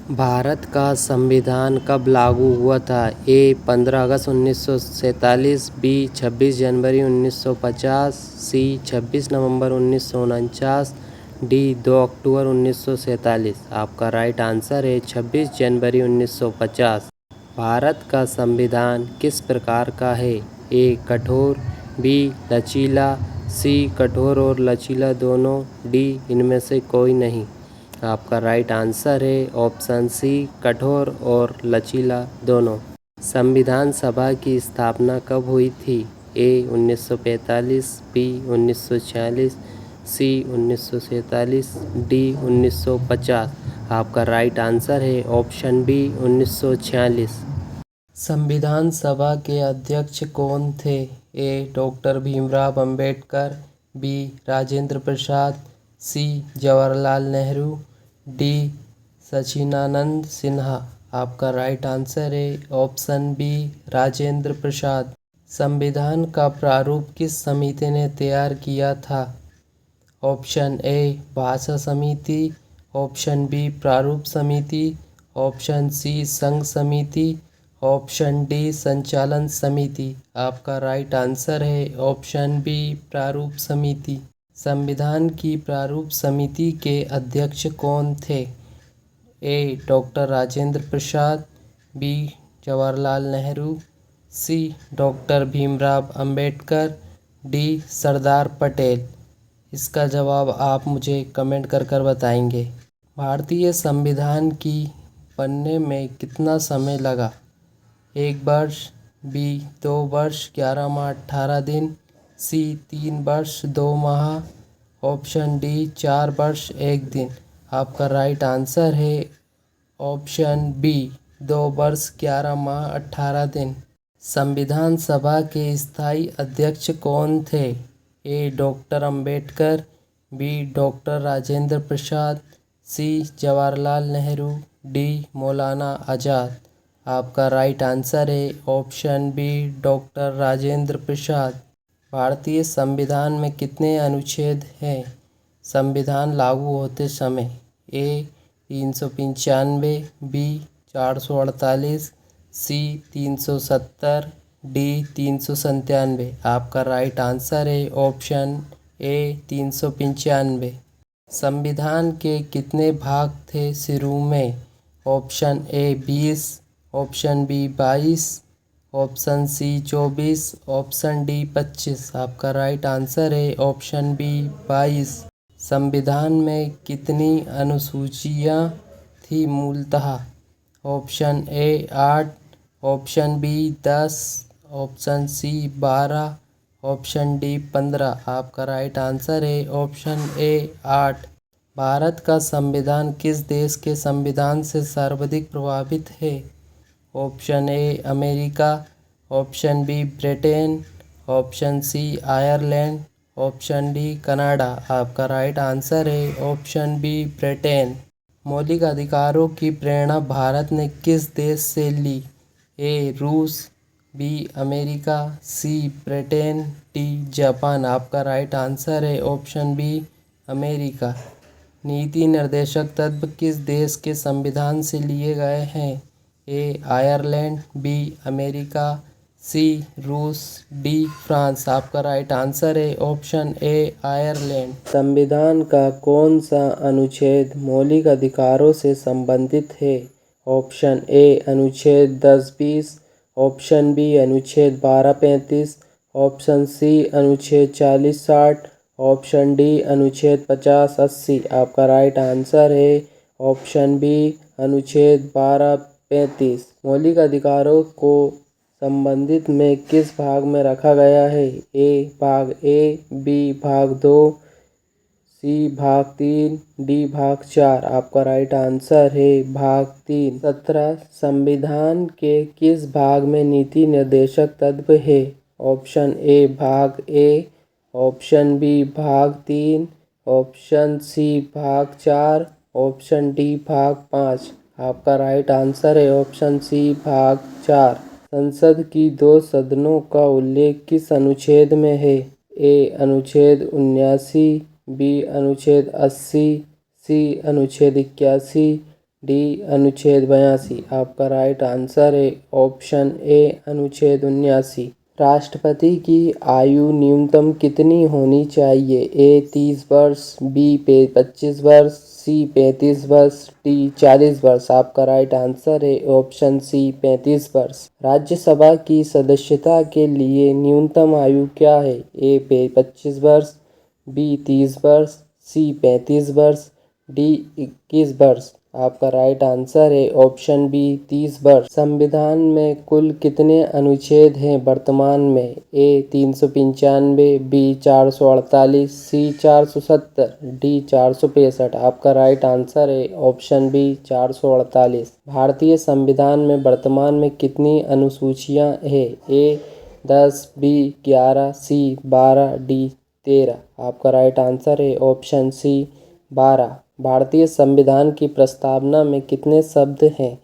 भारत का संविधान कब लागू हुआ था? ए 15 अगस्त 1947, बी 26 जनवरी 1950, सी 26 नवंबर 1949, डी 2 अक्टूबर 1947। आपका राइट आंसर है 26 जनवरी 1950। भारत का संविधान किस प्रकार का है? ए कठोर, बी लचीला, सी कठोर और लचीला दोनों, डी इनमें से कोई नहीं। आपका राइट आंसर है ऑप्शन सी कठोर और लचीला दोनों। संविधान सभा की स्थापना कब हुई थी? ए 1945, बी 1946, सी 1947, डी 1950। आपका राइट आंसर है ऑप्शन बी 1946। संविधान सभा के अध्यक्ष कौन थे? A doctor Bhimrao Ambedkar, B Rajendra Prasad, C Jawaharlal Nehru, D Sachidanand Sinha. आपका राइट आंसर है ऑप्शन बी राजेंद्र प्रसाद। संविधान का प्रारूप किस समिति ने तैयार किया था? ऑप्शन ए भाषा समिति, ऑप्शन बी प्रारूप समिति, ऑप्शन सी संघ समिति, ऑप्शन डी संचालन समिति। आपका राइट आंसर है ऑप्शन बी प्रारूप समिति। संविधान की प्रारूप समिति के अध्यक्ष कौन थे? A doctor Rajendra Prasad, B Jawaharlal Nehru, C doctor Bhimrao Ambedkar, D Sardar Patel. इसका जवाब आप मुझे कमेंट कर बताएंगे। भारतीय संविधान की बनने में कितना समय लगा? 1 वर्ष, बी 2 वर्ष 11 माह 18 दिन, सी 3 वर्ष 2 माह, ऑप्शन डी 4 वर्ष 1 दिन। आपका राइट आंसर है ऑप्शन बी 2 वर्ष 11 माह 18 दिन। संविधान सभा के स्थायी अध्यक्ष कौन थे? A doctor Ambedkar, B doctor Rajendra Prasad, C Jawaharlal Nehru, D Maulana Azad. आपका राइट आंसर है option B doctor Rajendra Prasad. भारतीय संविधान में कितने अनुच्छेद हैं संविधान लागू होते समय? A 395, B 448, C 370, D 397। आपका राइट आंसर है ऑप्शन ए 395। संविधान के कितने भाग थे शुरू में? Option A 20, option B 22, option C 24, option D 25। आपका राइट आंसर है ऑप्शन बी 22। संविधान में कितनी अनुसूचियाँ थी मूलतः? Option A 8, option B 10, option C 12, option D 15। आपका राइट आंसर है ऑप्शन ए 8। भारत का संविधान किस देश के संविधान से सर्वाधिक प्रभावित है? Option A America, option B Britain, option C Ireland, option D Canada. आपका राइट आंसर है ऑप्शन बी ब्रिटेन। मौलिक अधिकारों की प्रेरणा भारत ने किस देश से ली? ए रूस, बी अमेरिका, सी ब्रिटेन, डी जापान। आपका राइट आंसर है ऑप्शन बी अमेरिका। नीति निर्देशक तत्व किस देश के संविधान से लिए गए हैं? ए आयरलैंड, बी अमेरिका, सी रूस, डी फ्रांस। आपका राइट आंसर है ऑप्शन ए आयरलैंड। संविधान का कौन सा अनुच्छेद मौलिक अधिकारों से संबंधित है? ऑप्शन ए अनुच्छेद 10-20, ऑप्शन बी अनुच्छेद 12-35, ऑप्शन सी अनुच्छेद 40-60, ऑप्शन डी अनुच्छेद 50-80। आपका राइट आंसर है ऑप्शन बी अनुच्छेद 12-35। मौलिक अधिकारों को संबंधित में किस भाग में रखा गया है? ए भाग ए, बी भाग 2, सी भाग 3, डी भाग 4। आपका राइट आंसर है भाग 3। 17 संविधान के किस भाग में नीति निर्देशक तत्व है? ऑप्शन ए भाग ए, ऑप्शन बी भाग 3, ऑप्शन सी भाग 4, ऑप्शन डी भाग 5। आपका राइट आंसर है ऑप्शन सी भाग 4। संसद की 2 सदनों का उल्लेख किस अनुच्छेद में है? ए अनुच्छेद 79, बी अनुच्छेद 80, सी अनुच्छेद 81, डी अनुच्छेद 82। आपका राइट आंसर है ऑप्शन ए अनुच्छेद 79। राष्ट्रपति की आयु न्यूनतम कितनी होनी चाहिए? ए 30 वर्ष, बी 25 वर्ष, सी 35 वर्ष, डी 40 वर्ष। आपका राइट आंसर है ऑप्शन सी 35 वर्ष। राज्यसभा की सदस्यता के लिए न्यूनतम आयु क्या है? ए 25 वर्ष, बी 30 वर्ष, सी 35 वर्ष, डी 21 वर्ष। आपका राइट आंसर है ऑप्शन बी 30 वर्ष। संविधान में कुल कितने अनुच्छेद हैं वर्तमान में? A 395, B 448, C 470, D 465। आपका राइट आंसर है ऑप्शन बी 448। भारतीय संविधान में वर्तमान में कितनी अनुसूचियां हैं? A 10, B 11, C 12, D 13। आपका राइट आंसर है ऑप्शन सी 12। भारतीय संविधान की प्रस्तावना में कितने शब्द हैं?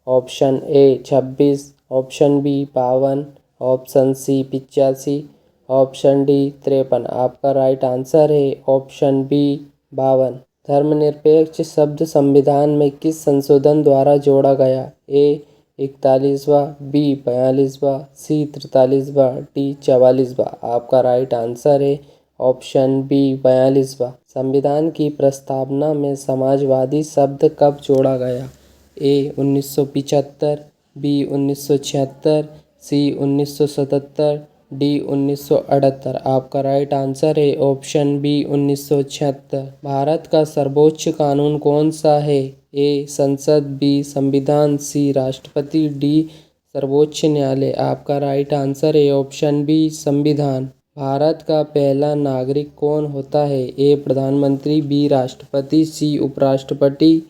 Option A 26, option B 52, option C 85, option D 53। आपका राइट आंसर है ऑप्शन बी 52। धर्मनिरपेक्ष शब्द संविधान में किस संशोधन द्वारा जोड़ा गया? ए 41वां, बी 42वां, सी 43वां, डी 44वां। आपका राइट आंसर है ऑप्शन बी 42वां। संविधान की प्रस्तावना में समाजवादी शब्द कब जोड़ा गया? ए 1975, बी 1976, सी 1977, डी 1978। आपका राइट आंसर है ऑप्शन बी 1976। भारत का सर्वोच्च कानून कौन सा है? ए संसद, बी संविधान, सी राष्ट्रपति, डी सर्वोच्च न्यायालय। आपका राइट आंसर है ऑप्शन बी संविधान। भारत का पहला नागरिक कौन होता है? ए प्रधानमंत्री, बी राष्ट्रपति, सी उपराष्ट्रपति,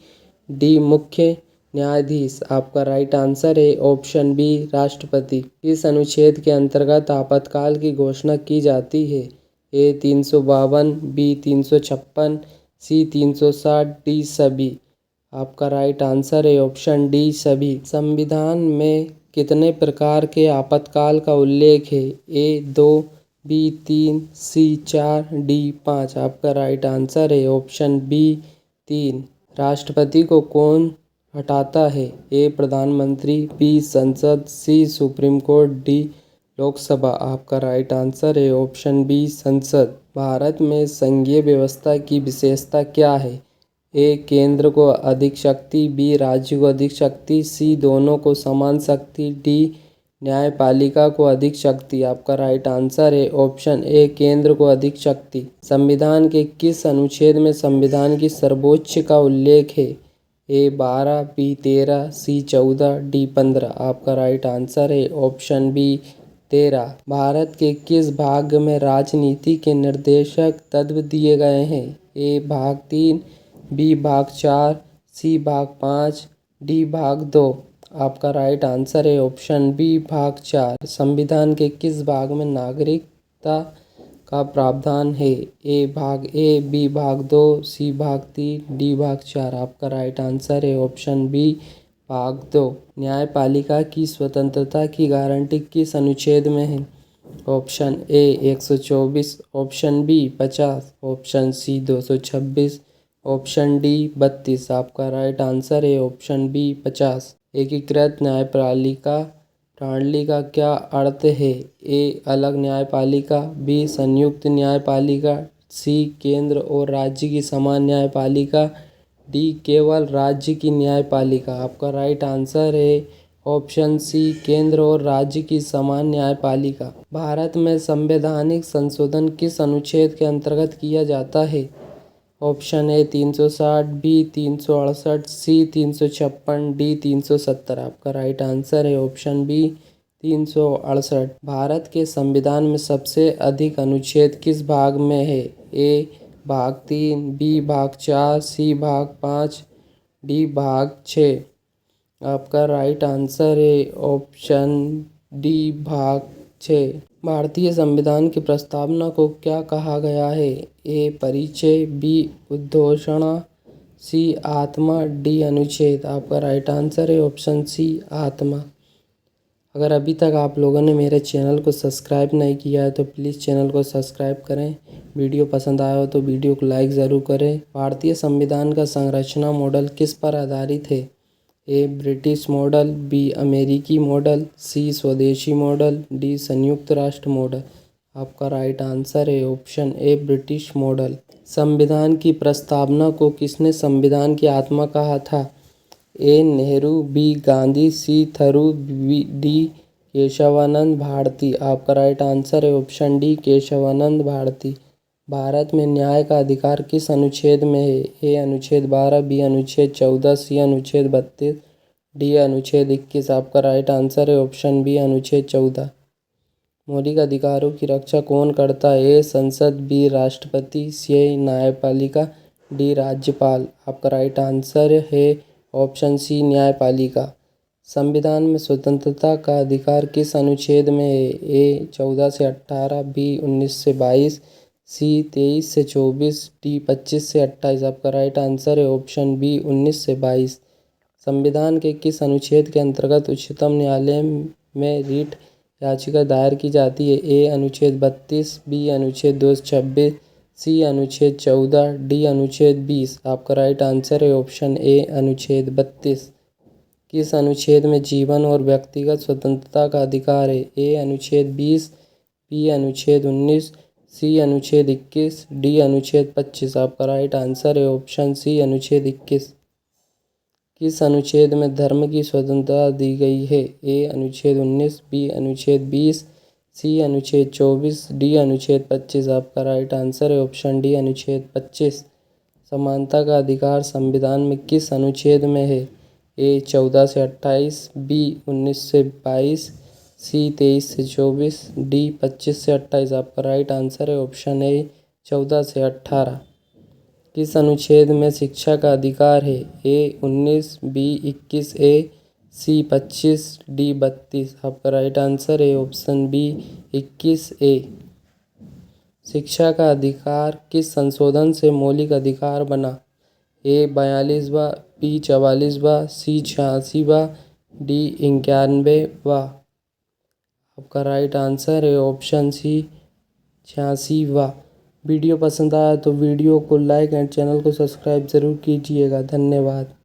डी मुख्य न्यायाधीश। आपका राइट आंसर है ऑप्शन बी राष्ट्रपति। इस अनुच्छेद के अंतर्गत आपातकाल की घोषणा की जाती है? ए 352, बी 356, सी 360, डी सभी। आपका राइट आंसर है ऑप्शन डी सभी। संविधान में कितने प्रकार के आपातकाल का उल्लेख है? ए 2, बी 3, सी 4, डी 5। आपका राइट आंसर है ऑप्शन बी 3। राष्ट्रपति को कौन हटाता है? ए प्रधानमंत्री, बी संसद, सी सुप्रीम कोर्ट, डी लोकसभा। आपका राइट आंसर है ऑप्शन बी संसद। भारत में संघीय व्यवस्था की विशेषता क्या है? ए केंद्र को अधिक शक्ति, बी राज्य को अधिक शक्ति, सी दोनों को समान शक्ति, डी न्यायपालिका को अधिक शक्ति। आपका राइट आंसर है ऑप्शन ए केंद्र को अधिक शक्ति। संविधान के किस अनुच्छेद में संविधान की सर्वोच्च का उल्लेख है? ए 12, बी 13, सी 14, डी 15। आपका राइट आंसर है ऑप्शन बी 13। भारत के किस भाग में राजनीति के निर्देशक तत्व दिए गए हैं? ए भाग 3, बी भाग 4, सी भाग 5, डी भाग 2। आपका राइट आंसर है ऑप्शन बी भाग 4। संविधान के किस भाग में नागरिकता का प्रावधान है? ए भाग ए, बी भाग 2, सी भाग 3, डी भाग 4। आपका राइट आंसर है ऑप्शन बी भाग 2। न्यायपालिका की स्वतंत्रता की गारंटी किस अनुच्छेद में है? Option A 124, option B 50, option C 226, option D 32। आपका राइट आंसर है ऑप्शन बी 50। एकीकृत न्यायपालिका प्रणाली का क्या अर्थ है? ए अलग न्यायपालिका, बी संयुक्त न्यायपालिका, सी केंद्र और राज्य की समान न्यायपालिका, डी केवल राज्य की न्यायपालिका। आपका राइट आंसर है ऑप्शन सी केंद्र और राज्य की समान न्यायपालिका। भारत में संवैधानिक संशोधन किस अनुच्छेद के अंतर्गत किया जाता है? Option A 360, B 368, C 356, D 370। आपका राइट आंसर है ऑप्शन बी 368। भारत के संविधान में सबसे अधिक अनुच्छेद किस भाग में है? ए भाग 3, बी भाग 4, सी भाग 5, डी भाग 6। आपका राइट आंसर है ऑप्शन डी भाग 6। भारतीय संविधान की प्रस्तावना को क्या कहा गया है? ए परिचय, बी उद्घोषणा, सी आत्मा, डी अनुच्छेद। आपका राइट आंसर है ऑप्शन सी आत्मा। अगर अभी तक आप लोगों ने मेरे चैनल को सब्सक्राइब नहीं किया है तो प्लीज़ चैनल को सब्सक्राइब करें। वीडियो पसंद आया हो तो वीडियो को लाइक ज़रूर करें। भारतीय संविधान का संरचना मॉडल किस पर आधारित है? ए ब्रिटिश मॉडल, बी अमेरिकी मॉडल, सी स्वदेशी मॉडल, डी संयुक्त राष्ट्र मॉडल। आपका राइट आंसर है ऑप्शन ए ब्रिटिश मॉडल। संविधान की प्रस्तावना को किसने संविधान की आत्मा कहा था? ए नेहरू, बी गांधी, सी थरूर, डी केशवानंद भारती। आपका राइट आंसर है ऑप्शन डी केशवानंद भारती। भारत में न्याय का अधिकार किस अनुच्छेद में है? ए अनुच्छेद 12, बी अनुच्छेद 14, सी अनुच्छेद 32, डी अनुच्छेद 21। आपका राइट आंसर है ऑप्शन बी अनुच्छेद 14। मौलिक अधिकारों की रक्षा कौन करता है? ए संसद, बी राष्ट्रपति, सी न्यायपालिका, डी राज्यपाल। आपका राइट आंसर है ऑप्शन सी न्यायपालिका। संविधान में स्वतंत्रता का अधिकार किस अनुच्छेद में है? ए 14 से 18, बी 19 से 22, सी 23 से 24, डी 25 से 28। आपका राइट आंसर है ऑप्शन बी 19 से 22। संविधान के किस अनुच्छेद के अंतर्गत उच्चतम न्यायालय में रिट याचिका दायर की जाती है? ए अनुच्छेद 32, बी अनुच्छेद 226, सी अनुच्छेद 14, डी अनुच्छेद 20। आपका राइट आंसर है ऑप्शन ए अनुच्छेद 32। किस अनुच्छेद में जीवन और व्यक्तिगत स्वतंत्रता का अधिकार है? ए अनुच्छेद 20, बी अनुच्छेद 19, सी अनुच्छेद 21, डी अनुच्छेद 25। आपका राइट आंसर है ऑप्शन सी अनुच्छेद 21। किस अनुच्छेद में धर्म की स्वतंत्रता दी गई है? ए अनुच्छेद 19, बी अनुच्छेद 20, सी अनुच्छेद 24, डी अनुच्छेद 25। आपका राइट आंसर है ऑप्शन डी अनुच्छेद 25। समानता का अधिकार संविधान में किस अनुच्छेद में है? ए 14 से 28, बी 19 से 22, सी 23 से 24, डी 25 से 28। आपका राइट आंसर है ऑप्शन ए 14 से 18। किस अनुच्छेद में शिक्षा का अधिकार है? ए 19, बी 21 ए, सी 25, डी 32। आपका राइट आंसर है ऑप्शन बी 21 ए। शिक्षा का अधिकार किस संशोधन से मौलिक अधिकार बना? ए 42वां, बी 44वां, सी 86वां, डी 91वां। आपका राइट आंसर है ऑप्शन सी 86वां। वीडियो पसंद आया तो वीडियो को लाइक एंड चैनल को सब्सक्राइब ज़रूर कीजिएगा। धन्यवाद।